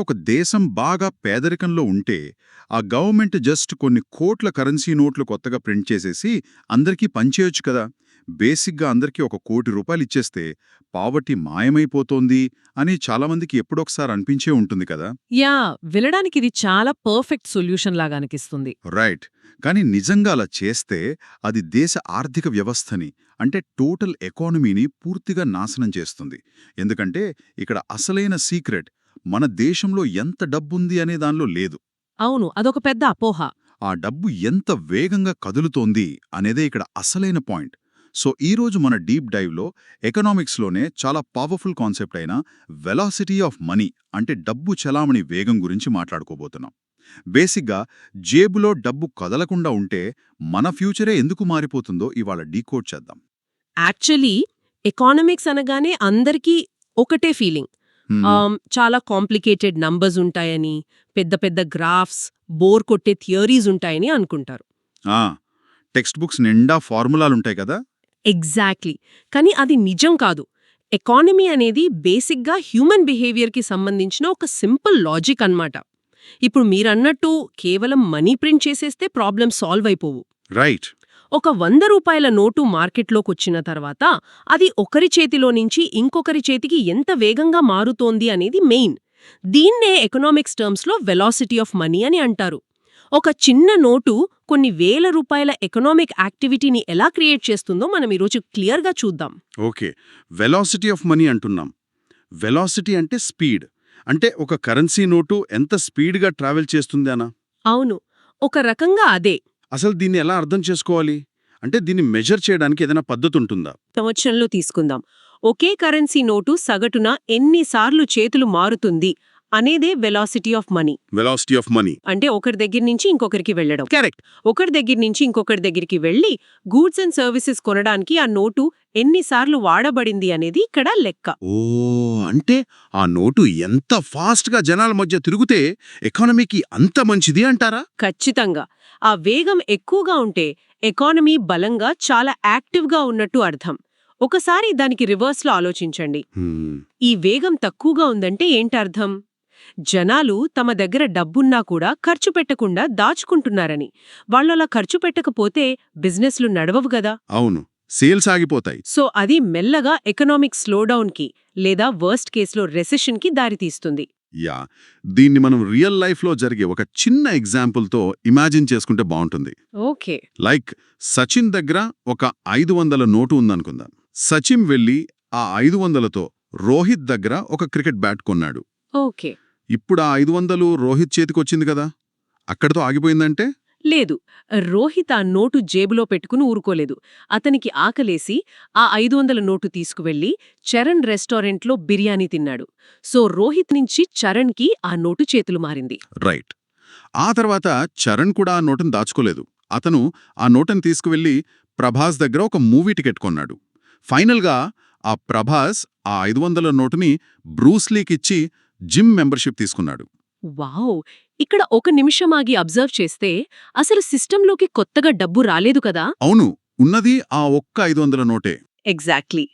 ఒక దేశం బాగా పేదరికంలో ఉంటే ఆ గవర్నమెంట్ జస్ట్ కొన్ని కోట్ల కరెన్సీ నోట్లు కొత్తగా ప్రింట్ చేసేసి అందరికీ పంచేయొచ్చు కదా. బేసిక్గా అందరికీ ₹1,00,00,000 ఇచ్చేస్తే పావర్టీ మాయమైపోతోంది అని చాలామందికి ఎప్పుడొకసారి అనిపించే ఉంటుంది కదా. యా వినడానికి ఇది చాలా పర్ఫెక్ట్ సొల్యూషన్ లాగా అనిపిస్తుంది. రైట్. కానీ నిజంగా అలా చేస్తే అది దేశ ఆర్థిక వ్యవస్థని అంటే టోటల్ ఎకానమీని పూర్తిగా నాశనం చేస్తుంది. ఎందుకంటే ఇక్కడ అసలైన సీక్రెట్ మన దేశంలో ఎంత డబ్బుంది అనే దానిలో లేదు. అవును, అదొక పెద్ద అపోహ. ఆ డబ్బు ఎంత వేగంగా కదులుతోంది అనేదే ఇక్కడ అసలైన పాయింట్. సో ఈరోజు మన డీప్ డైవ్లో ఎకనామిక్స్లోనే చాలా పవర్ఫుల్ కాన్సెప్ట్ అయిన వెలాసిటీ ఆఫ్ మనీ అంటే డబ్బు చలామణి వేగం గురించి మాట్లాడుకోబోతున్నాం. బేసిక్గా జేబులో డబ్బు కదలకుండా ఉంటే మన ఫ్యూచరే ఎందుకు మారిపోతుందో ఇవాళ డీకోడ్ చేద్దాం. యాక్చువల్లీ ఎకానమిక్స్ అనగానే అందరికీ ఒకటే ఫీలింగ్. చాలా కాంప్లికేటెడ్ నంబర్స్ ఉంటాయని, పెద్ద పెద్ద గ్రాఫ్స్, బోర్ కొట్టే థియరీస్ ఉంటాయని అనుకుంటారు. టెక్స్ట్ బుక్స్ నిండా ఫార్ములాలుంటాయి కదా. ఎగ్జాక్ట్లీ. కానీ అది నిజం కాదు. ఎకానమీ అనేది బేసిక్గా హ్యూమన్ బిహేవియర్కి సంబంధించిన ఒక సింపుల్ లాజిక్ అన్నమాట. ఇప్పుడు మీరన్నట్టు కేవలం మనీ ప్రింట్ చేసేస్తే ప్రాబ్లం సాల్వ్ అయిపోవు. రైట్. ఒక ₹100 నోటు మార్కెట్లోకొచ్చిన తర్వాత అది ఒకరి చేతిలో నుంచి ఇంకొకరి చేతికి ఎంత వేగంగా మారుతోంది అనేది మెయిన్. దీన్నే ఎకనామిక్స్ టర్మ్స్లో వెలాసిటీ ఆఫ్ మనీ అని అంటారు. ఒక చిన్న నోటు కొన్ని వేల రూపాయల ఎకనామిక్ యాక్టివిటీని ఎలా క్రియేట్ చేస్తుందో మనం ఈరోజు క్లియర్గా చూద్దాం. ఓకే, వెలాసిటీ ఆఫ్ మనీ అంటున్నాం. వెలాసిటీ అంటే స్పీడ్. అంటే ఒక కరెన్సీ నోటు ఎంత స్పీడ్గా ట్రావెల్ చేస్తుంది అనా? అవును, ఒక రకంగా అదే. అసలు దీన్ని ఎలా అర్థం చేసుకోవాలి? అంటే దీన్ని మెజర్ చేయడానికి ఏదైనా పద్ధతి ఉంటుందా? సంవత్సరంలో తీసుకుందాం. ఒకే కరెన్సీ నోటు సగటున ఎన్నిసార్లు చేతులు మారుతుంది అనేదే velocity of money. Velocity of money అంటే ఒకరి దగ్గర నుంచి ఇంకొకరికి వెళ్ళడం. కరెక్ట్. ఒకరి దగ్గర నుంచి ఇంకొకరి దగ్గరికి వెళ్ళి గూడ్స్ అండ్ సర్వీసెస్ కొనడానికి ఆ నోటు ఎన్నిసార్లు వాడబడింది అనేది ఇక్కడ లెక్క. ఓ, అంటే ఆ నోటు ఎంత ఫాస్ట్గా జనాల మధ్య తిరిగితే ఎకానమీకి అంత మంచిది అంటారా? ఖచ్చితంగా. ఆ వేగం ఎక్కువగా ఉంటే ఎకానమీ బలంగా చాలా యాక్టివ్గా ఉన్నట్టు అర్థం. ఒకసారి దానికి రివర్స్లో ఆలోచించండి. ఈ వేగం తక్కువగా ఉందంటే ఏంటర్థం? జనాలు తమ దగ్గర డబ్బున్నా కూడా ఖర్చు పెట్టకుండా దాచుకుంటున్నారని. వాళ్ళలా ఖర్చు పెట్టకపోతే బిజినెస్లు నడవవు గదా. అవును, సేల్స్ ఆగిపోతాయి. సో అది మెల్లగా ఎకనామిక్ స్లోడౌన్కి లేదా వర్స్ట్ కేసులో రెసెషన్కి దారితీస్తుంది. యా, దీన్ని మనం రియల్ లైఫ్లో జరిగే ఒక చిన్న ఎగ్జాంపుల్తో ఇమాజిన్ చేసుకుంటే బాగుంటుంది. ఓకే. లైక్ సచిన్ దగ్గర ఒక 500 నోటు ఉందనుకుందాం. సచిన్ వెళ్ళి ఆ 500తో రోహిత్ దగ్గర ఒక క్రికెట్ బ్యాట్ కొన్నాడు. ఓకే. ఇప్పుడు ఆ 500 రోహిత్ చేతికొచ్చింది కదా. అక్కడితో ఆగిపోయిందంటే? లేదు, రోహిత్ ఆ నోటు జేబులో పెట్టుకుని ఊరుకోలేదు. అతనికి ఆకలేసి ఆ 500 నోటు తీసుకువెళ్లి చరణ్ రెస్టారెంట్లో బిర్యానీ తిన్నాడు. సో రోహిత్ నుంచి చరణ్కి ఆ నోటు చేతులు మారింది. రైట్. ఆ తర్వాత చరణ్ కూడా ఆ నోటును దాచుకోలేదు. అతను ఆ నోటును తీసుకువెళ్లి ప్రభాస్ దగ్గర ఒక మూవీ టికెట్ కొన్నాడు. ఫైనల్గా ఆ ప్రభాస్ ఆ 500 నోటుని బ్రూస్లీకిచ్చి జిమ్ మెంబర్షిప్ తీసుకున్నాడు. వావ్! ఇక్కడ ఒక నిమిషం ఆగి అబ్జర్వ్ చేస్తే అసలు సిస్టంలోకి కొత్తగా డబ్బు రాలేదు కదా. అవును, ఉన్నది ఆ ఒక్క 500 నోటే. ఎగ్జాక్ట్లీ.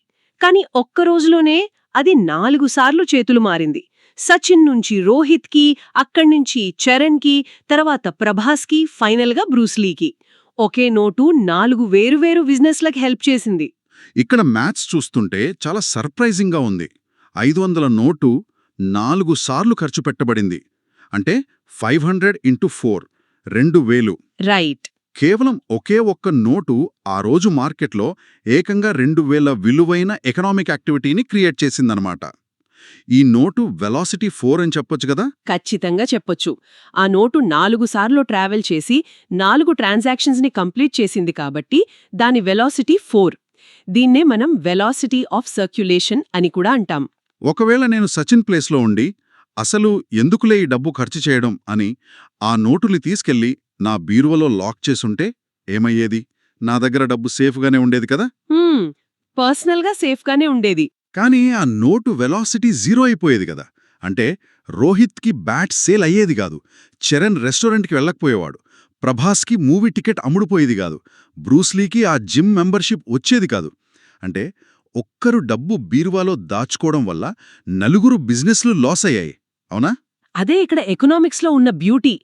కానీ ఒక్క రోజులోనే అది 4 సార్లు చేతులు మారింది. సచిన్ నుంచి రోహిత్కి, అక్కడ్నుంచి చరణ్కి, తర్వాత ప్రభాస్కి, ఫైనల్గా బ్రూస్లీకి. ఒకే నోటు 4 వేరువేరు బిజినెస్లకు హెల్ప్ చేసింది. ఇక్కడ మ్యాథ్స్ చూస్తుంటే చాలా సర్ప్రైజింగ్గా ఉంది. 500 నోటు 4 సార్లు ఖర్చు పెట్టబడింది. అంటే 500 × 4 2000. రైట్. కేవలం ఒకే ఒక్క నోటు ఆ రోజు మార్కెట్లో ఏకంగా 2000 విలువైన ఎకనామిక్ యాక్టివిటీని క్రియేట్ చేసిందనమాట. ఈ నోటు వెలాసిటీ 4 అని చెప్పొచ్చు కదా. ఖచ్చితంగా చెప్పొచ్చు. ఆ నోటు 4 సార్లు ట్రావెల్ చేసి 4 ట్రాన్సాక్షన్స్ని కంప్లీట్ చేసింది కాబట్టి దాని వెలాసిటీ 4. దీన్నే మనం వెలాసిటీ ఆఫ్ సర్క్యులేషన్ అని కూడా అంటాం. ఒకవేళ నేను సచిన్ ప్లేస్లో ఉండి అసలు ఎందుకులే ఈ డబ్బు ఖర్చు చేయడం అని ఆ నోటుని తీసుకెళ్లి నా బీరువలో లాక్ చేసుంటే ఏమయ్యేది? నా దగ్గర డబ్బు సేఫ్గానే ఉండేది కదా. పర్సనల్గా సేఫ్గానే ఉండేది. కానీ ఆ నోటు వెలాసిటీ 0 అయిపోయేది కదా. అంటే రోహిత్కి బ్యాట్ సేల్ అయ్యేది కాదు, చరణ్ రెస్టారెంట్కి వెళ్ళకపోయేవాడు, ప్రభాస్కి మూవీ టికెట్ అమ్ముడుపోయేది కాదు, బ్రూస్లీకి ఆ జిమ్ మెంబర్షిప్ వచ్చేది కాదు. అంటే ఒక్కరు డబ్బు బీరువాలో దాచుకోవడం వల్ల 4 బిజినెస్లు లాస్ అయ్యాయి. అవునా? అదే ఇక్కడ ఎకనామిక్స్లో ఉన్న బ్యూటీ.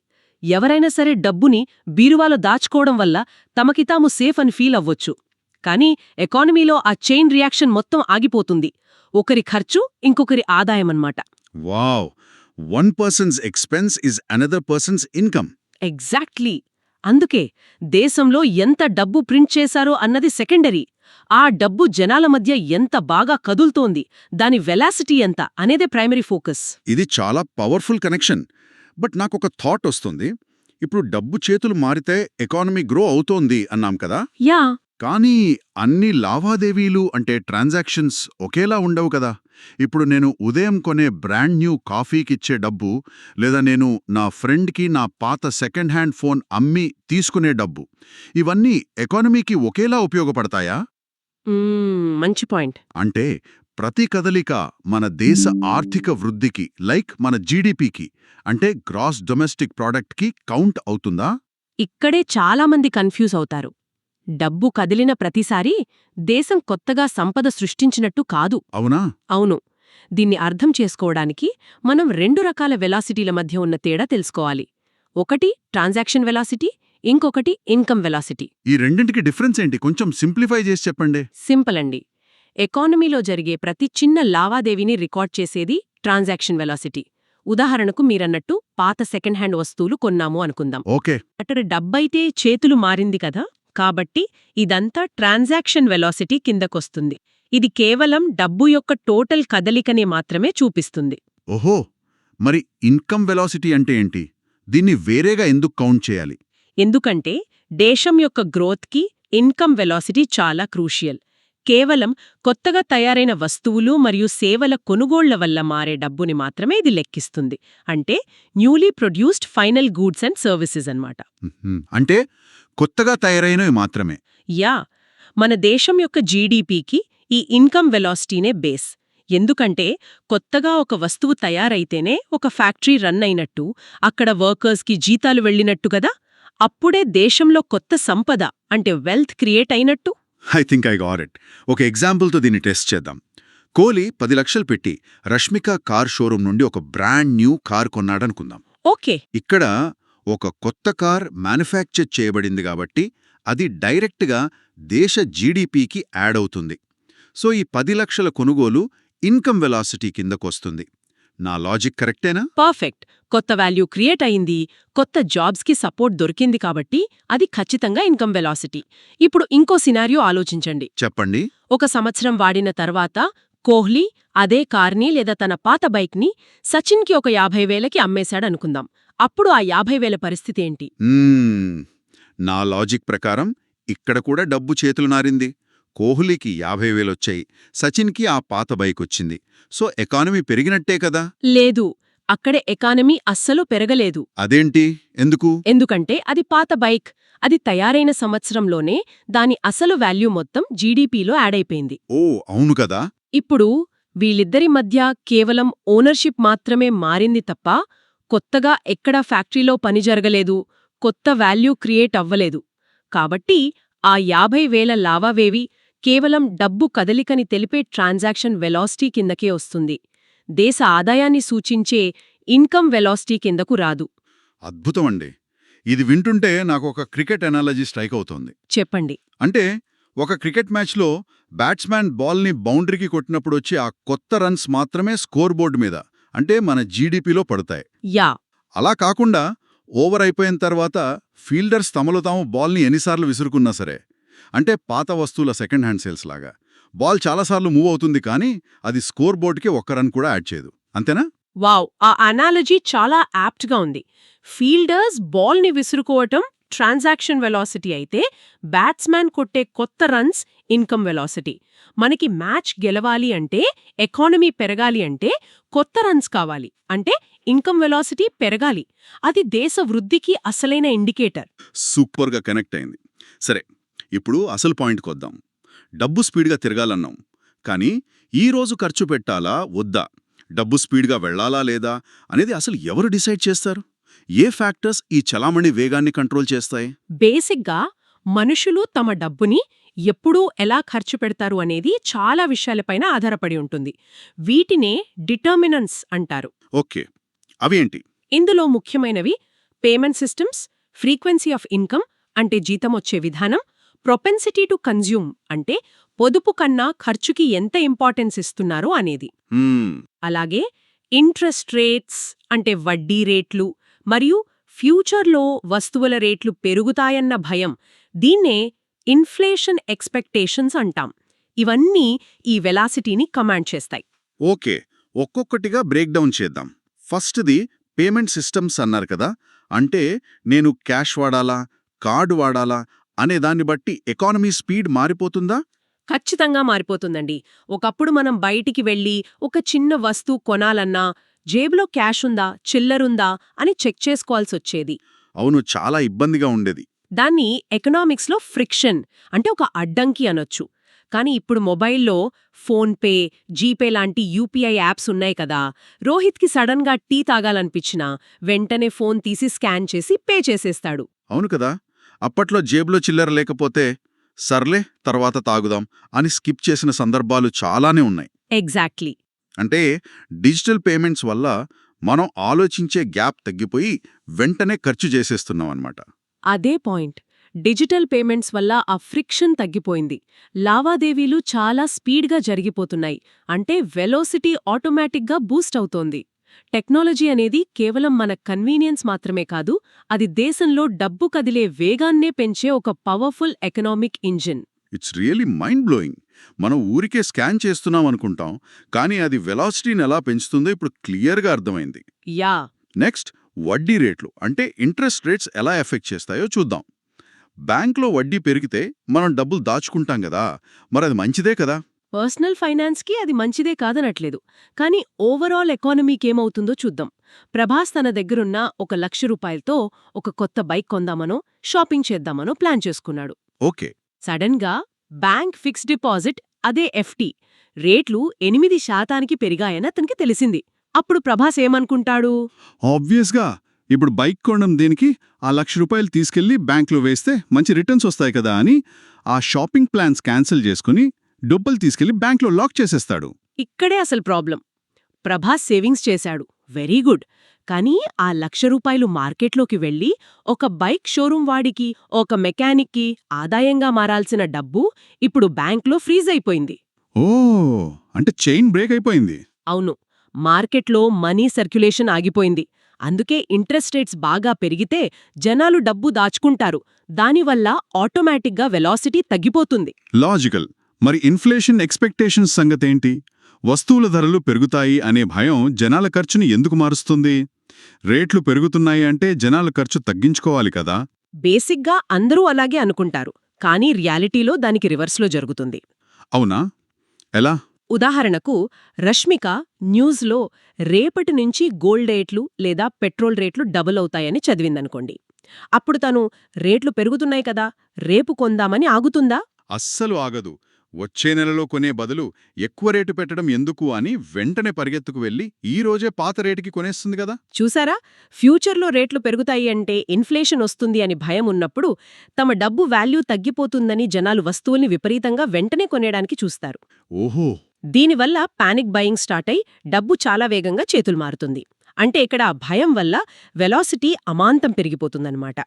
ఎవరైనా సరే డబ్బుని బీరువాలో దాచుకోవడం వల్ల తమకి తాము సేఫ్ అని ఫీల్ అవ్వొచ్చు. కానీ ఎకానమీలో ఆ చైన్ రియాక్షన్ మొత్తం ఆగిపోతుంది. ఒకరి ఖర్చు ఇంకొకరి ఆదాయమన్నమాట. Wow! One person's expense is another person's income. Exactly. అందుకే దేశంలో ఎంత డబ్బు ప్రింట్ చేశారో అన్నది సెకండరీ. ఆ డబ్బు జనాల మధ్య ఎంత బాగా కదులుతోంది, దాని వెలాసిటీ ఎంత అనేదే ప్రైమరీ ఫోకస్. ఇది చాలా పవర్ఫుల్ కనెక్షన్. బట్ నాకొక థాట్ వస్తుంది. ఇప్పుడు డబ్బు చేతులు మారితే ఎకానమీ గ్రో అవుతోంది అన్నాం కదా. యా, కానీ అన్ని లావాదేవీలు అంటే ట్రాన్సాక్షన్స్ ఒకేలా ఉండవు కదా. ఇప్పుడు నేను ఉదయం కొనే బ్రాండ్ న్యూ కాఫీకిచ్చే డబ్బు, లేదా నేను నా ఫ్రెండ్కి నా పాత సెకండ్ హ్యాండ్ ఫోన్ అమ్మి తీసుకునే డబ్బు, ఇవన్నీ ఎకానమీకి ఒకేలా ఉపయోగపడతాయా? మంచి పాయింట్. అంటే ప్రతి కదలిక మన దేశ ఆర్థిక వృద్ధికి, లైక్ మన జీడీపీకి అంటే గ్రాస్ డొమెస్టిక్ ప్రాడక్ట్కి కౌంట్ అవుతుందా? ఇక్కడే చాలామంది కన్ఫ్యూజ్ అవుతారు. డబ్బు కదిలిన ప్రతిసారీ దేశం కొత్తగా సంపద సృష్టించినట్టు కాదు. అవునా? అవును. దీన్ని అర్థం చేసుకోవడానికి మనం 2 రకాల వెలాసిటీల మధ్య ఉన్న తేడా తెలుసుకోవాలి. ఒకటి ట్రాన్సాక్షన్ వెలాసిటీ, ఇంకొకటి ఇన్కమ్ వెలాసిటీ. ఈ రెండింటికి డిఫరెన్స్ ఏంటి? కొంచెం సింప్లిఫై చేసి చెప్పండి. సింపుల్ అండి. ఎకానమీలో జరిగే ప్రతి చిన్న లావాదేవీని రికార్డ్ చేసేది ట్రాన్సాక్షన్ వెలాసిటీ. ఉదాహరణకు మీరన్నట్టు పాత సెకండ్ హ్యాండ్ వస్తువులు కొన్నాము అనుకుందాం. ఓకే. అక్కడ డబ్బైతే చేతులు మారింది కదా, కాబట్టి ఇదంతా ట్రాన్సాక్షన్ వెలాసిటీ కిందకొస్తుంది. ఇది కేవలం డబ్బు యొక్క టోటల్ కదలికనే మాత్రమే చూపిస్తుంది. ఓహో, మరి ఇన్కమ్ వెలాసిటీ అంటే ఏంటి? దీన్ని వేరేగా ఎందుకు కౌంట్ చేయాలి? ఎందుకంటే దేశం యొక్క గ్రోత్కి ఇన్కమ్ వెలాసిటీ చాలా క్రూషియల్. కేవలం కొత్తగా తయారైన వస్తువులు మరియు సేవల కొనుగోళ్ల వల్ల మారే డబ్బుని మాత్రమే ఇది లెక్కిస్తుంది. అంటే newly produced final goods and services అన్నమాట. అంటే కొత్తగా తయారైనవి మాత్రమే. యా, మన దేశం యొక్క జీడీపీకి ఈ ఇన్కమ్ వెలాసిటీనే బేస్. ఎందుకంటే కొత్తగా ఒక వస్తువు తయారైతేనే ఒక ఫ్యాక్టరీ రన్ అయినట్టు, అక్కడ వర్కర్స్కి జీతాలు వెళ్ళినట్టు కదా. అప్పుడే దేశంలో కొత్త సంపద అంటే వెల్త్ క్రియేట్ అయినట్టు. I think I got it. ఒక ఎగ్జాంపుల్తో దీన్ని టెస్ట్ చేద్దాం. కోహ్లీ 10 లక్షలు పెట్టి రష్మిక కార్ షోరూం నుండి ఒక బ్రాండ్ న్యూ కార్ కొన్నాడనుకుందాం. ఓకే. ఇక్కడ ఒక కొత్త కార్ మ్యానుఫ్యాక్చర్ చేయబడింది కాబట్టి అది డైరెక్ట్గా దేశ జీడీపీకి యాడ్ అవుతుంది. సో ఈ 10 లక్షల కొనుగోలు ఇన్కమ్ వెలాసిటీ కిందకొస్తుంది. నా లాజిక్ కరెక్టేనా? పర్ఫెక్ట్. కొత్త వాల్యూ క్రియేట్ అయింది, కొత్త జాబ్స్కి సపోర్ట్ దొరికింది కాబట్టి అది ఖచ్చితంగా ఇన్కమ్ వెలాసిటీ. ఇప్పుడు ఇంకో సినారియో ఆలోచించండి. చెప్పండి. ఒక సంవత్సరం వాడిన తర్వాత కోహ్లీ అదే కార్ని లేదా తన పాత బైక్ని సచిన్కి ఒక 50,000కి అమ్మేశాడనుకుందాం. అప్పుడు ఆ 50,000 పరిస్థితి ఏంటి? నా లాజిక్ ప్రకారం ఇక్కడ కూడా డబ్బు చేతులు నారింది. కోహ్లీకి 50,000 వచ్చాయి, సచిన్కి ఆ పాత బైక్ వచ్చింది. సో ఎకానమీ పెరిగినట్టే కదా? లేదు, అక్కడే ఎకానమీ అస్సలు పెరగలేదు. అదేంటి? ఎందుకు? ఎందుకంటే అది పాత బైక్. అది తయారైన సంవత్సరంలోనే దాని అసలు వాల్యూ మొత్తం జీడీపీలో యాడైపోయింది. ఓ అవును కదా. ఇప్పుడు వీళ్ళిద్దరి మధ్య కేవలం ఓనర్షిప్ మాత్రమే మారింది తప్ప కొత్తగా ఎక్కడా ఫ్యాక్టరీలో పని జరగలేదు, కొత్త వాల్యూ క్రియేట్ అవ్వలేదు. కాబట్టి ఆ 50,000 లావాదేవీ కేవలం డబ్బు కదలికని తెలిపే ట్రాన్సాక్షన్ వెలాసిటీ కిందకే వస్తుంది. దేశ ఆదాయాన్ని సూచించే ఇన్కమ్ వెలాసిటీ కిందకు రాదు. అద్భుతమండి. ఇది వింటుంటే నాకు ఒక క్రికెట్ ఎనాలజీ స్ట్రైక్ అవుతోంది. చెప్పండి. అంటే ఒక క్రికెట్ మ్యాచ్లో బ్యాట్స్మ్యాన్ బాల్ని బౌండరీకి కొట్టినప్పుడు వచ్చి ఆ కొత్త రన్స్ మాత్రమే స్కోర్ బోర్డు మీద అంటే మన జీడీపీలో పడతాయి. యా, అలా కాకుండా ఓవర్ అయిపోయిన తర్వాత ఫీల్డర్స్ తమలో తాము బాల్ని ఎన్నిసార్లు విసురుకున్నా సరే, అంటే పాత వస్తువుల సెకండ్ హ్యాండ్ సేల్స్ లాగా బాల్ చాలాసార్లు మూవ్ అవుతుంది, కానీ అది స్కోర్ బోర్డుకి ఒక్క రన్ కూడా యాడ్ చేయదు. అంతేనా? వావ్, ఆ అనాలజీ చాలా యాప్ట్గా ఉంది. ఫీల్డర్స్ బాల్ని విసురుకోవటం ట్రాన్సాక్షన్ వెలాసిటీ అయితే, బ్యాట్స్మ్యాన్ కొట్టే కొత్త రన్స్ ఇన్కమ్ వెలాసిటీ. మనకి మ్యాచ్ గెలవాలి అంటే, ఎకానమీ పెరగాలి అంటే కొత్త రన్స్ కావాలి, అంటే ఇన్కమ్ వెలాసిటీ పెరగాలి. అది దేశ వృద్ధికి అసలైన ఇండికేటర్. సూపర్గా కనెక్ట్ అయింది. సరే, ఇప్పుడు అసలు పాయింట్కి వద్దాం. డబ్బు స్పీడ్గా తిరగాలన్నాం, కానీ ఈరోజు ఖర్చు పెట్టాలా వద్దా, డబ్బు స్పీడ్గా వెళ్లాలా లేదా అనేది అసలు ఎవరు డిసైడ్ చేస్తారు? ఏ ఫ్యాక్టర్స్ ఈ చలామణి వేగాన్ని కంట్రోల్ చేస్తాయి? బేసిక్గా మనుషులు తమ డబ్బుని ఎప్పుడూ ఎలా ఖర్చు పెడతారు అనేది చాలా విషయాలపైన ఆధారపడి ఉంటుంది. వీటినే డిటర్మినెంట్స్ అంటారు. ఓకే, అవి ఏంటి? ఇందులో ముఖ్యమైనవి payment systems, frequency of income అంటే జీతం వచ్చే విధానం, ప్రొపెన్సిటీ టు కన్జ్యూమ్ అంటే పొదుపు కన్నా ఖర్చుకి ఎంత ఇంపార్టెన్స్ ఇస్తున్నారో అనేది. హ్మ్, అలాగే ఇంట్రెస్ట్ రేట్స్ అంటే వడ్డీ రేట్లు మరియు ఫ్యూచర్లో వస్తువుల రేట్లు పెరుగుతాయన్న భయం, దీన్నే ఇన్ఫ్లేషన్ ఎక్స్పెక్టేషన్స్ అంటాం. ఇవన్నీ ఈ వెలాసిటీని కమాండ్ చేస్తాయి. ఓకే, ఒక్కొక్కటిగా బ్రేక్ డౌన్ చేద్దాం. ఫస్ట్ది పేమెంట్ సిస్టమ్స్ అన్నారు కదా, అంటే నేను క్యాష్ వాడాలా, కార్డు వాడాలా అనే దాన్ని బట్టి ఎకానమీ స్పీడ్ మారిపోతుందా? ఖచ్చితంగా మారిపోతుందండి. ఒకప్పుడు మనం బయటికి వెళ్ళి ఒక చిన్న వస్తువు కొనాలన్నా జేబులో క్యాష్ ఉందా, చిల్లరుందా అని చెక్ చేసుకోవాల్సొచ్చేది. అవును, చాలా ఇబ్బందిగా ఉండేది. దాన్ని ఎకనామిక్స్లో ఫ్రిక్షన్ అంటే ఒక అడ్డంకి అనొచ్చు. కానీ ఇప్పుడు మొబైల్లో ఫోన్పే, జీపే లాంటి యూపీఐ యాప్స్ ఉన్నాయి కదా, రోహిత్కి సడన్గా టీ తాగాలనిపించినా వెంటనే ఫోన్ తీసి స్కాన్ చేసి పే చేసేస్తాడు. అవును కదా, అప్పట్లో జేబులో చిల్లర లేకపోతే సర్లే తర్వాత తాగుదాం అని స్కిప్ చేసిన సందర్భాలు చాలానే ఉన్నాయి. ఎగ్జాక్ట్లీ. అంటే డిజిటల్ పేమెంట్స్ వల్ల మనం ఆలోచించే గ్యాప్ తగ్గిపోయి వెంటనే ఖర్చు చేసేస్తున్నాం అన్నమాట. అదే పాయింట్. డిజిటల్ పేమెంట్స్ వల్ల ఆ ఫ్రిక్షన్ తగ్గిపోయింది. లావాదేవీలు చాలా స్పీడ్గా జరిగిపోతున్నాయి. అంటే వెలోసిటీ ఆటోమేటిక్గా బూస్ట్ అవుతోంది. టెక్నాలజీ అనేది కేవలం మన కన్వీనియన్స్ మాత్రమే కాదు, అది దేశంలో డబ్బు కదిలే వేగాన్నే పెంచే ఒక powerful economic engine. It's really mind blowing. మనం ఊరికే స్కాన్ చేస్తున్నాం అనుకుంటాం, కానీ అది వెలాసిటీని ఎలా పెంచుతుందో ఇప్పుడు క్లియర్గా అర్థమైంది. యా. నెక్స్ట్, వడ్డీ రేట్లు అంటే ఇంట్రెస్ట్ రేట్స్ ఎలా ఎఫెక్ట్ చేస్తాయో చూద్దాం. బ్యాంక్లో వడ్డీ పెరిగితే మనం డబ్బులు దాచుకుంటాం కదా, మరి అది మంచిదే కదా? పర్సనల్ ఫైనాన్స్కి అది మంచిదే కాదనట్లేదు. కానీ ఓవరాల్ ఎకానమీకేమవుతుందో చూద్దాం. ప్రభాస్ తన దగ్గరున్న ₹1,00,000తో ఒక కొత్త బైక్ కొందామనో, షాపింగ్ చేద్దామనో ప్లాన్ చేసుకున్నాడు. ఓకే. సడన్గా బ్యాంక్ ఫిక్స్డ్ డిపాజిట్, అదే ఎఫ్డి రేట్లు 8% పెరిగాయని అతనికి తెలిసింది. అప్పుడు ప్రభాస్ ఏమనుకుంటాడు? ఆబ్వియస్గా ఇప్పుడు బైక్ కొనడం దేనికి, ఆ ₹1,00,000 తీసుకెళ్లి బ్యాంక్లో వేస్తే మంచి రిటర్న్స్ వస్తాయి కదా అని ఆ షాపింగ్ ప్లాన్స్ క్యాన్సిల్ చేసుకుని డబ్బులు తీసుకెళ్లి బ్యాంక్లో లాక్ చేసేస్తాడు. ఇక్కడే అసలు ప్రాబ్లం. ప్రభాస్ సేవింగ్స్ చేశాడు, వెరీ గుడ్. కానీ ఆ ₹1,00,000 మార్కెట్లోకి వెళ్ళి ఒక బైక్ షోరూం వాడికి, ఒక మెకానిక్కి ఆదాయంగా మారాల్సిన డబ్బు ఇప్పుడు బ్యాంక్లో ఫ్రీజ్ అయిపోయింది. ఓ, అంటే చైన్ బ్రేక్ అయిపోయింది. అవును, మార్కెట్లో మనీ సర్క్యులేషన్ ఆగిపోయింది. అందుకే ఇంట్రెస్ట్ రేట్స్ బాగా పెరిగితే జనాలు డబ్బు దాచుకుంటారు. దానివల్ల ఆటోమేటిక్గా వెలాసిటీ తగ్గిపోతుంది. లాజికల్. మరి ఇన్ఫ్లేషన్ ఎక్స్పెక్టేషన్స్ సంగతేంటి? వస్తువుల ధరలు పెరుగుతాయి అనే భయం జనాల ఖర్చుని ఎందుకు మారుస్తుంది? రేట్లు పెరుగుతున్నాయి అంటే జనాల ఖర్చు తగ్గించుకోవాలి కదా. బేసిక్గా అందరూ అలాగే అనుకుంటారు, కానీ రియాలిటీలో దానికి రివర్స్లో జరుగుతుంది. అవునా? ఎలా? ఉదాహరణకు, రష్మిక న్యూస్లో రేపటి నుంచి గోల్డ్ రేట్లు లేదా పెట్రోల్ రేట్లు డబుల్ అవుతాయని చదివిందనుకోండి. అప్పుడు తను రేట్లు పెరుగుతున్నాయి కదా, రేపు కొందామని ఆగుతుందా? అస్సలు ఆగదు. వచ్చే నెలలో కొనే బదులు ఎక్కువ రేటు పెట్టడం ఎందుకు అని వెంటనే పరిగెత్తుకు వెళ్లి ఈ రోజే పాత రేటుకి కొనేస్తుంది కదా. చూసారా, ఫ్యూచర్లో రేట్లు పెరుగుతాయి అంటే ఇన్ఫ్లేషన్ వస్తుంది అని భయం ఉన్నప్పుడు తమ డబ్బు వాల్యూ తగ్గిపోతుందని జనాలు వస్తువుల్ని విపరీతంగా వెంటనే కొనేయడానికి చూస్తారు. ఓహో. దీనివల్ల పానిక్ బయింగ్ స్టార్ట్ అయి డబ్బు చాలా వేగంగా చేతులు మారుతుంది. అంటే ఇక్కడ భయం వల్ల వెలాసిటీ అమాంతం పెరిగిపోతుందన్నమాట.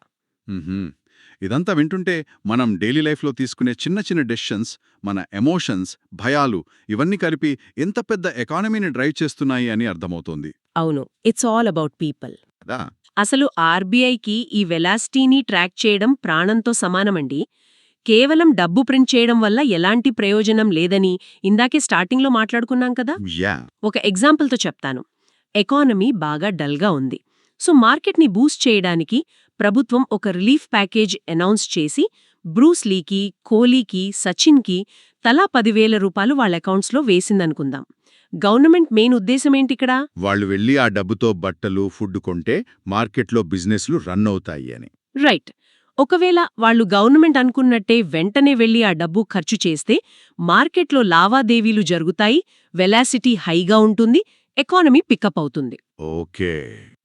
మ్హూ. ఇదంతా వింటుంటే మనం డైలీ లైఫ్లో తీసుకునే చిన్న చిన్న డెసిషన్స్, మన ఎమోషన్స్, భయాలు ఇవన్నీ కలిపి ఎంత పెద్ద ఎకానమీని డ్రైవ్ చేస్తున్నాయి అని అర్థమవుతోంది అవును, ఇట్స్ ఆల్ అబౌట్ పీపుల్. కదా. అసలు ఆర్బీఐకి ఈ వెలాసిటీని ట్రాక్ చేయడం ప్రాణంతో సమానమండి. కేవలం డబ్బు ప్రింట్ చేయడం వల్ల ఎలాంటి ప్రయోజనం లేదని ఇందాకే స్టార్టింగ్లో మాట్లాడుకున్నాం కదా. యా. ఒక ఎగ్జాంపుల్తో చెప్తాను. ఎకానమీ బాగా డల్గా ఉంది. సో మార్కెట్ని బూస్ట్ చేయడానికి ప్రభుత్వం ఒక రిలీఫ్ ప్యాకేజ్ అనౌన్స్ చేసి బ్రూస్ లీకి, కోహ్లీకి, సచిన్కి తలా ₹10,000 వాళ్ళ అకౌంట్స్లో వేసిందనుకుందాం. Government main ఉద్దేశమేంటిక్కడ? వాళ్ళు వెళ్ళి ఆ డబ్బుతో బట్టలు, ఫుడ్ కొంటే మార్కెట్లో బిజినెస్లు రన్ అవుతాయి అని. రైట్. ఒకవేళ వాళ్ళు గవర్నమెంట్ అనుకున్నట్టే వెంటనే వెళ్లి ఆ డబ్బు ఖర్చు చేస్తే మార్కెట్లో లావాదేవీలు జరుగుతాయి, వెలాసిటీ హైగా ఉంటుంది, ఎకానమీ పికప్ అవుతుంది. ఓకే.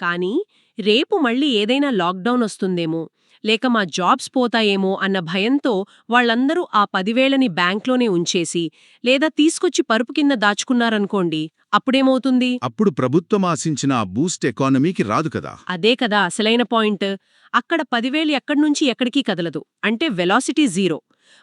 కానీ రేపు మళ్ళీ ఏదైనా లాక్డౌన్ వస్తుందేమో, లేక మా జాబ్స్ పోతాయేమో అన్న భయంతో వాళ్ళందరూ ఆ 10,000ని బ్యాంక్లోనే ఉంచేసి లేదా తీసుకొచ్చి పరుపు కింద దాచుకున్నారనుకోండి, అప్పుడేమవుతుంది? అప్పుడు ప్రభుత్వం ఆశించిన ఆ బూస్ట్ ఎకానమీకి రాదు కదా. అదే కదా అసలైన పాయింట్. అక్కడ 10,000 ఎక్కడ్నుంచి ఎక్కడికి కదలదు. అంటే వెలాసిటీ జీరో.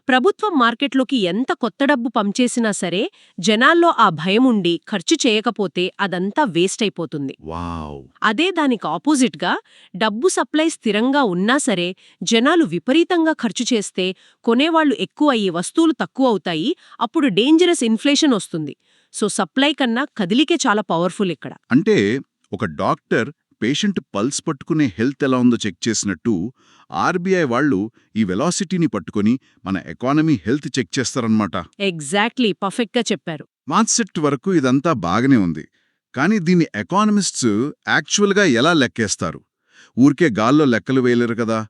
ప్రభుత్వం మార్కెట్లోకి ఎంత కొత్త డబ్బు పంచేసినా సరే జనాల్లో ఆ భయముండి ఖర్చు చేయకపోతే అదంతా వేస్ట్ అయిపోతుంది. వావ్. అదే దానికి ఆపోజిట్గా డబ్బు సప్లై స్థిరంగా ఉన్నా సరే జనాలు విపరీతంగా ఖర్చు చేస్తే కొనేవాళ్లు ఎక్కువ అయ్యి వస్తువులు తక్కువ అవుతాయి. అప్పుడు డేంజరస్ ఇన్ఫ్లేషన్ వస్తుంది. సో సప్లై కన్నా కదిలికే చాలా పవర్ఫుల్ ఇక్కడ. అంటే ఒక డాక్టర్ పేషెంట్ పల్స్ పట్టుకునే హెల్త్ ఎలా ఉందో చెక్ చేసినట్టు ఆర్బీఐ వాళ్ళు ఈ వెలాసిటీని పట్టుకొని మన ఎకానమీ హెల్త్ చెక్ చేస్తారన్నమాట. ఎగ్జాక్ట్లీ, పర్ఫెక్ట్గా చెప్పారు. కాన్సెప్ట్ వరకు ఇదంతా బాగానే ఉంది. కానీ దీన్ని ఎకానమిస్ట్స్ యాక్చువల్గా ఎలా లెక్కేస్తారు? ఊరికే గాల్లో లెక్కలు వేయలేరు కదా.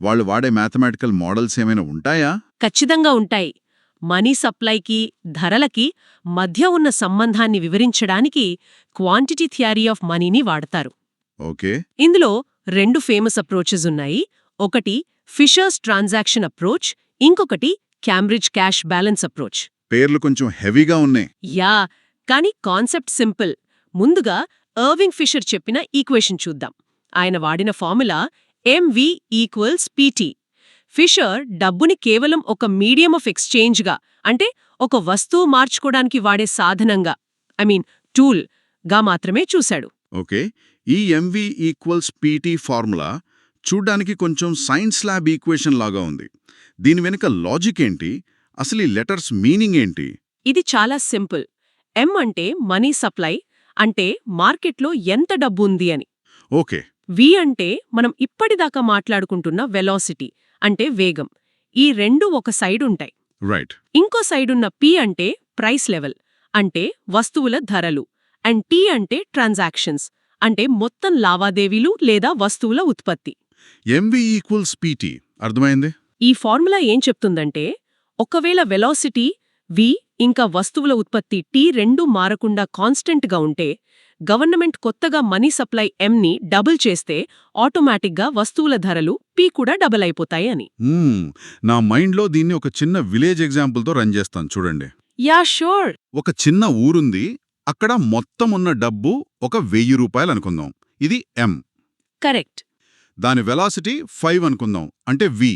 వాళ్ళు వాడే మ్యాథమెటికల్ మోడల్స్ ఏమైనా ఉంటాయా? ఖచ్చితంగా ఉంటాయి. మనీ సప్లైకి, ధరలకి మధ్య ఉన్న సంబంధాన్ని వివరించడానికి క్వాంటిటీ థియరీ ఆఫ్ మనీని వాడతారు. ఓకే. ఇందులో 2 ఫేమస్ అప్రోచెస్ ఉన్నాయి. ఒకటి ఫిషర్స్ ట్రాన్సాక్షన్ అప్రోచ్, ఇంకొకటి క్యాంబ్రిడ్జ్ క్యాష్ బ్యాలెన్స్ అప్రోచ్. పేర్లు కొంచెం హెవీగా ఉన్నాయి. యా, కానీ కాన్సెప్ట్ సింపుల్. ముందుగా ఎర్వింగ్ ఫిషర్ చెప్పిన ఈక్వేషన్ చూద్దాం. ఆయన వాడిన ఫార్ములా MV=PT. ఫిషర్ డబ్బుని కేవలం ఒక మీడియం ఆఫ్ ఎక్స్చేంజ్గా, అంటే ఒక వస్తువు మార్చుకోవడానికి వాడే సాధనంగా, టూల్ గా మాత్రమే చూశాడు. ఓకే. ఈ MV=PT ఫార్ములా చూడ్డానికి కొంచెం సైన్స్ ల్యాబ్ ఈక్వేషన్ లాగా ఉంది. దీని వెనుక లాజిక్ ఏంటి? అసలు ఈ లెటర్స్ మీనింగ్ ఏంటి? ఇది చాలా సింపుల్. M అంటే మనీ సప్లై, అంటే మార్కెట్లో ఎంత డబ్బు ఉంది అని. ఓకే. V అంటే మనం ఇప్పటిదాకా మాట్లాడుకుంటున్న వెలాసిటీ, అంటే వేగం. ఈ రెండు ఒక సైడ్ ఉంటాయి. రైట్. ఇంకో సైడున్న P అంటే ప్రైస్ లెవెల్, అంటే వస్తువుల ధరలు. అండ్ T అంటే ట్రాన్సాక్షన్స్, అంటే మొత్తం లావాదేవీలు లేదా వస్తువుల ఉత్పత్తి. MV=PT అర్థమైంది. ఈ ఫార్ములా ఏం చెప్తుందంటే, ఒకవేళ వెలాసిటీ V ఇంకా వస్తువుల ఉత్పత్తి T రెండూ మారకుండా కాన్స్టెంట్గా ఉంటే, గవర్నమెంట్ కొత్తగా మనీ సప్లై Mని డబుల్ చేస్తే ఆటోమేటిక్గా వస్తువుల ధరలు P కూడా డబుల్ అయిపోతాయి అని. నా మైండ్లో దీన్ని ఒక చిన్న విలేజ్ ఎగ్జాంపుల్తో రన్ చేస్తాను చూడండి. Yeah sure. ఒక చిన్న ఊరుంది. అక్కడ మొత్తం ఉన్న డబ్బు ఒక 1000 రూపాయలు అనుకుందాం. ఇది M. కరెక్ట్. దాని వెలాసిటీ 5 అనుకుందాం, అంటే V.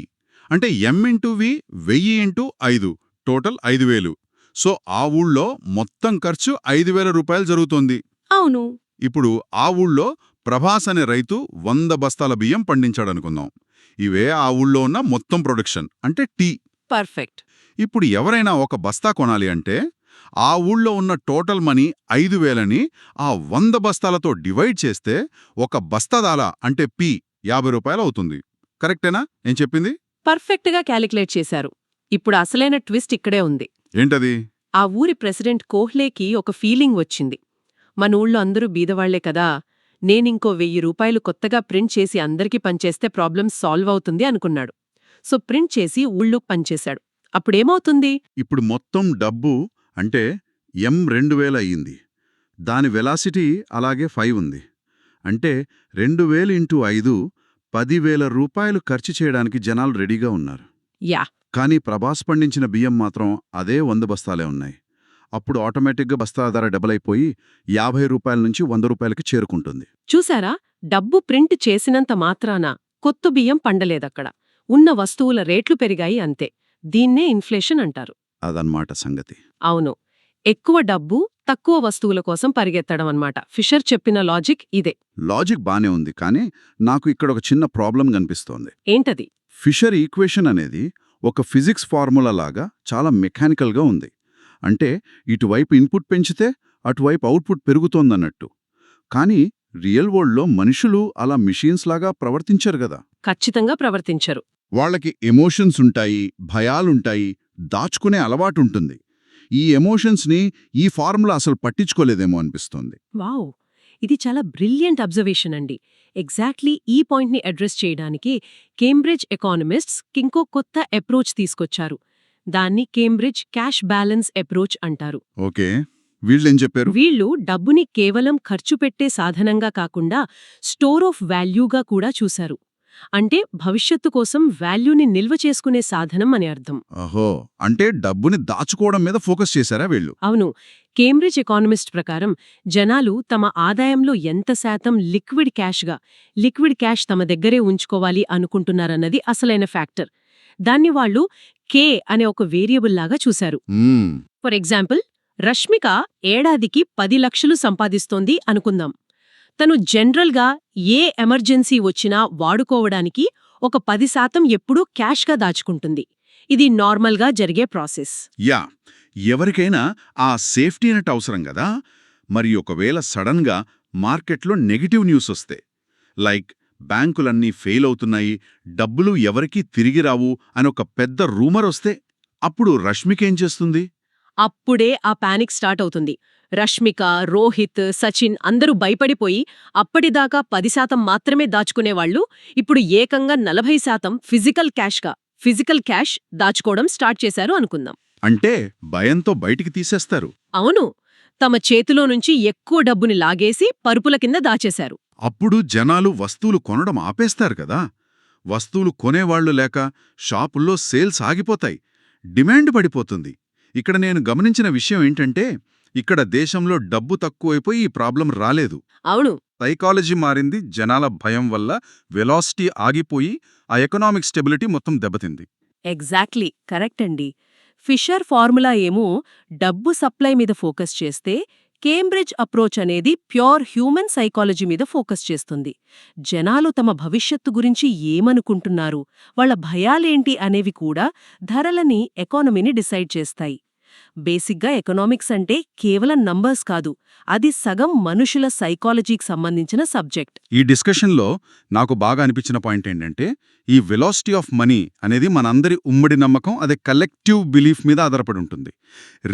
అంటే M × V 1000 × 5 టోటల్ 5000. సో ఆ ఊళ్ళో మొత్తం ఖర్చు 5000 రూపాయలు జరుగుతోంది. అవును. ఇప్పుడు ఆ ఊళ్ళో ప్రభాస్ అనే రైతు 100 బస్తాల బియ్యం పండించాడనుకుందాం. ఇవే ఆ ఊళ్ళో ఉన్న మొత్తం ప్రొడక్షన్, అంటే T. పర్ఫెక్ట్. ఇప్పుడు ఎవరైనా ఒక బస్తా కొనాలి అంటే ఆ ఊళ్ళో ఉన్న టోటల్ మనీ 5000ని ఆ 100 బస్తాలతో డివైడ్ చేస్తే ఒక బస్తాదాల, అంటే P 50 రూపాయలు అవుతుంది. కరెక్టేనా నేను చెప్పింది? పర్ఫెక్ట్గా క్యాలిక్యులేట్ చేశారు. ఇప్పుడు అసలైన ట్విస్ట్ ఇక్కడే ఉంది. ఏంటది? ఆ ఊరి ప్రెసిడెంట్ కోహ్లేకి ఒక ఫీలింగ్ వచ్చింది. మన ఊళ్ళో అందరూ బీదవాళ్లే కదా, నేనింకో 1000 రూపాయలు కొత్తగా ప్రింట్ చేసి అందరికీ పంచేస్తే ప్రాబ్లం సాల్వ్ అవుతుంది అనుకున్నాడు. సో ప్రింట్ చేసి ఊళ్ళో పంచేశాడు. అప్పుడేమవుతుంది? ఇప్పుడు మొత్తం డబ్బు అంటే M 2000 అయ్యింది. దాని వెలాసిటీ అలాగే 5 ఉంది. అంటే 2000 × 5 10,000 రూపాయలు ఖర్చు చేయడానికి జనాలు రెడీగా ఉన్నారు. యా. కానీ ప్రభాస్ పండించిన బియ్యం మాత్రం అదే 100 బస్తాలే ఉన్నాయి. అప్పుడు ఆటోమేటిక్గా బస్తా ధర డబుల్ అయిపోయి 50 రూపాయల నుంచి 100 రూపాయలకి చేరుకుంటుంది. చూసారా, డబ్బు ప్రింట్ చేసినంత మాత్రాన కొత్త బియ్యం పండలేదక్కడ. ఉన్న వస్తువుల రేట్లు పెరిగాయి అంతే. దీన్నే ఇన్ఫ్లేషన్ అంటారు. అదన్నమాట సంగతి. అవును. ఎక్కువ డబ్బు తక్కువ వస్తువుల కోసం పరిగెత్తడం అన్నమాట. ఫిషర్ చెప్పిన లాజిక్ ఇదే. లాజిక్ బానే ఉంది, కానీ నాకు ఇక్కడ ఒక చిన్న ప్రాబ్లం కనిపిస్తోంది. ఏంటది? ఫిషర్ ఈక్వేషన్ అనేది ఒక ఫిజిక్స్ ఫార్ములా లాగా చాలా మెకానికల్గా ఉంది. అంటే ఇటువైపు ఇన్పుట్ పెంచితే అటువైపు అవుట్పుట్ పెరుగుతోందన్నట్టు. కానీ రియల్ వరల్డ్లో మనుషులు అలా మిషన్స్ లాగా ప్రవర్తించరు గదా. ఖచ్చితంగా ప్రవర్తించరు. వాళ్ళకి ఎమోషన్స్ ఉంటాయి, భయాలుంటాయి, దాచుకునే అలవాటుంటుంది. ఈ ఎమోషన్స్ని ఈ ఫార్ములా అసలు పట్టించుకోలేదేమో అనిపిస్తోంది. వావ్, ఇది చాలా బ్రిలియంట్ అబ్జర్వేషన్ అండి. ఎగ్జాక్ట్లీ ఈ పాయింట్ని అడ్రస్ చేయడానికి కేంబ్రిడ్జ్ ఎకానమిస్ట్స్ ఇంకో కొత్త అప్రోచ్ తీసుకొచ్చారు. దాన్ని కేంబ్రిడ్జ్ క్యాష్ బ్యాలెన్స్ అప్రోచ్ అంటారు. ఓకే, వీళ్ళేం చెప్పారు? వీళ్ళు డబ్బుని కేవలం ఖర్చు పెట్టే సాధనంగా కాకుండా స్టోర్ ఆఫ్ వాల్యూగా కూడా చూశారు. అంటే భవిష్యత్తు కోసం వాల్యూని నిల్వ చేసుకునే సాధనం అని అర్థం. ఓహో, అంటే డబ్బుని దాచుకోవడం మీద ఫోకస్ చేశారా వీళ్ళు? అవును. కేంబ్రిడ్జ్ ఎకానమిస్ట్ ప్రకారం జనాలు తమ ఆదాయంలో ఎంత శాతం లిక్విడ్ క్యాష్ తమ దగ్గరే ఉంచుకోవాలి అనుకుంటున్నారన్నది అసలైన ఫ్యాక్టర్. దాన్ని వాళ్ళు కే అనే ఒక వేరియబుల్ లాగా చూశారు. ఫర్ ఎగ్జాంపుల్, రష్మిక ఏడాదికి 10 లక్షలు సంపాదిస్తోంది అనుకుందాం. తను జనరల్గా ఏ ఎమర్జెన్సీ వచ్చినా వాడుకోవడానికి ఒక 10% ఎప్పుడూ క్యాష్గా దాచుకుంటుంది. ఇది నార్మల్గా జరిగే ప్రాసెస్. యా, ఎవరికైనా ఆ సేఫ్టీ నెట్ అవసరం గదా. మరి ఒకవేళ సడన్గా మార్కెట్లో నెగటివ్ న్యూస్ వస్తే, లైక్ బ్యాంకులన్నీ ఫెయిల్ అవుతున్నాయి, డబ్బులు ఎవరికీ తిరిగి రావు అని ఒక పెద్ద రూమర్ వస్తే, అప్పుడు రష్మికేం చేస్తుంది? అప్పుడే ఆ పానిక్ స్టార్ట్ అవుతుంది. రష్మిక, రోహిత్, సచిన్ అందరూ భయపడిపోయి అప్పటిదాకా 10% మాత్రమే దాచుకునేవాళ్లు ఇప్పుడు ఏకంగా 40% ఫిజికల్ క్యాష్ దాచుకోవడం స్టార్ట్ చేశారు అనుకుందాం. అంటే భయంతో బయటికి తీసేస్తారు. అవును. తమ చేతిలో నుంచి ఎక్కువ డబ్బుని లాగేసి పరుపుల కింద దాచేశారు. అప్పుడు జనాలు వస్తువులు కొనడం ఆపేస్తారు కదా. వస్తువులు కొనేవాళ్లు లేక షాపుల్లో సేల్స్ ఆగిపోతాయి, డిమాండ్ పడిపోతుంది. ఇక్కడ నేను గమనించిన విషయం ఏంటంటే, ఇక్కడ దేశంలో డబ్బు తక్కువైపోయి ఈ ప్రాబ్లం రాలేదు. అవును. సైకాలజీ మారింది. జనాల భయం వల్ల వెలాసిటీ ఆగిపోయి ఆ ఎకనామిక్ స్టెబిలిటీ మొత్తం దెబ్బతింది. ఎగ్జాక్ట్లీ కరెక్ట్ అండి. ఫిషర్ ఫార్ములా ఏమో డబ్బు సప్లై మీద ఫోకస్ చేస్తే, కేంబ్రిడ్జ్ అప్రోచ్ అనేది ప్యూర్ హ్యూమన్ సైకాలజీ మీద ఫోకస్ చేస్తుంది. జనాలు తమ భవిష్యత్తు గురించి ఏమనుకుంటున్నారు, వాళ్ళ భయాలేంటి అనేవి కూడా ధరలని, ఎకానమీని డిసైడ్ చేస్తాయి. బేసిక్గా ఎకనామిక్స్ అంటే కేవలం నంబర్స్ కాదు, అది సగం మనుషుల సైకాలజీకి సంబంధించిన సబ్జెక్ట్. ఈ డిస్కషన్లో నాకు బాగా అనిపించిన పాయింట్ ఏంటంటే, ఈ వెలాసిటీ ఆఫ్ మనీ అనేది మనందరి ఉమ్మడి నమ్మకం, అదే కలెక్టివ్ బిలీఫ్ మీద ఆధారపడి ఉంటుంది.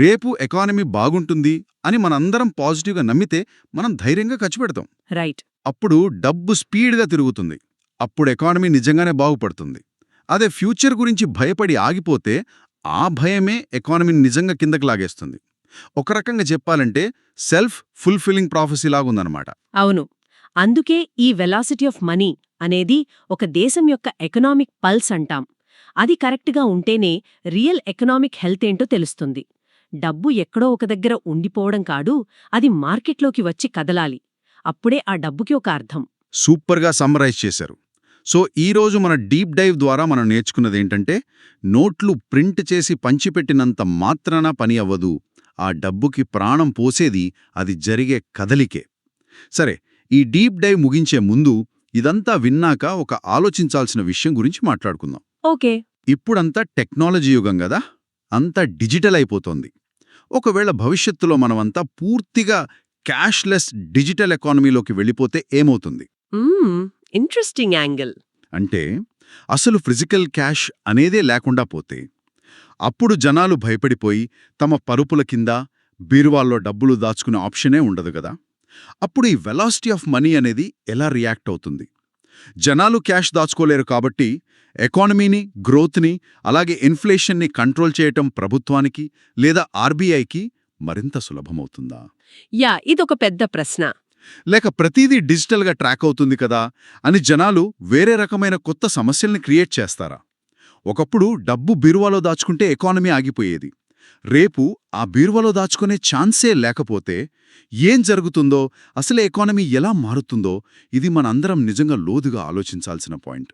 రేపు ఎకానమీ బాగుంటుంది అని మనందరం పాజిటివ్గా నమ్మితే మనం ధైర్యంగా ఖర్చు పెడతాం. రైట్. అప్పుడు డబ్బు స్పీడ్గా తిరుగుతుంది. అప్పుడు ఎకానమీ నిజంగానే బాగుపడుతుంది. అదే ఫ్యూచర్ గురించి భయపడి ఆగిపోతే ఆ భయమే ఎకానమీని నిజంగా కిందకి లాగేస్తుంది. ఒక రకంగా చెప్పాలంటే సెల్ఫ్ ఫుల్ఫిల్లింగ్ ప్రాఫెసీ లాగుందన్నమాట. అవును. అందుకే ఈ వెలాసిటీ ఆఫ్ మనీ అనేది ఒక దేశం యొక్క ఎకనామిక్ పల్స్ అంటాం. అది కరెక్ట్గా ఉంటేనే రియల్ ఎకనామిక్ హెల్త్ ఏంటో తెలుస్తుంది. డబ్బు ఎక్కడో ఒక దగ్గర ఉండిపోవడం కాదు, అది మార్కెట్లోకి వచ్చి కదలాలి. అప్పుడే ఆ డబ్బుకి ఒక అర్థం. సూపర్గా సమ్మరైజ్ చేశారు. సో ఈరోజు మన డీప్ డైవ్ ద్వారా మనం నేర్చుకున్నదేంటంటే, నోట్లు ప్రింట్ చేసి పంచిపెట్టినంత మాత్రాన పని అవ్వదు. ఆ డబ్బుకి ప్రాణం పోసేది అది జరిగే కదలికే. సరే, ఈ డీప్ డైవ్ ముగించే ముందు ఇదంతా విన్నాక ఒక ఆలోచించాల్సిన విషయం గురించి మాట్లాడుకుందాం. ఓకే. ఇప్పుడంతా టెక్నాలజీ యుగం గదా, అంతా డిజిటల్ అయిపోతోంది. ఒకవేళ భవిష్యత్తులో మనమంతా పూర్తిగా క్యాష్లెస్ డిజిటల్ ఎకానమీలోకి వెళ్ళిపోతే ఏమవుతుంది? Interesting angle. అంటే అసలు ఫిజికల్ క్యాష్ అనేదే లేకుండా పోతే, అప్పుడు జనాలు భయపడిపోయి తమ పరుపుల కింద, బీరువాల్లో డబ్బులు దాచుకునే ఆప్షనే ఉండదు గదా. అప్పుడు ఈ వెలాసిటీ ఆఫ్ మనీ అనేది ఎలా రియాక్ట్ అవుతుంది? జనాలు క్యాష్ దాచుకోలేరు కాబట్టి ఎకానమీని, గ్రోత్ని, అలాగే ఇన్ఫ్లేషన్ని కంట్రోల్ చేయటం ప్రభుత్వానికి లేదా ఆర్బీఐకి మరింత సులభమవుతుందా? ఇదొక పెద్ద ప్రశ్న. లేక ప్రతిదీ డిజిటల్గా ట్రాక్ అవుతుంది కదా అని జనాలు వేరే రకమైన కొత్త సమస్యల్ని క్రియేట్ చేస్తారా? ఒకప్పుడు డబ్బు బీరువాలో దాచుకుంటే ఎకానమీ ఆగిపోయేది. రేపు ఆ బీరువాలో దాచుకునే ఛాన్సే లేకపోతే ఏం జరుగుతుందో, అసలే ఎకానమీ ఎలా మారుతుందో, ఇది మనందరం నిజంగా లోతుగా ఆలోచించాల్సిన పాయింట్.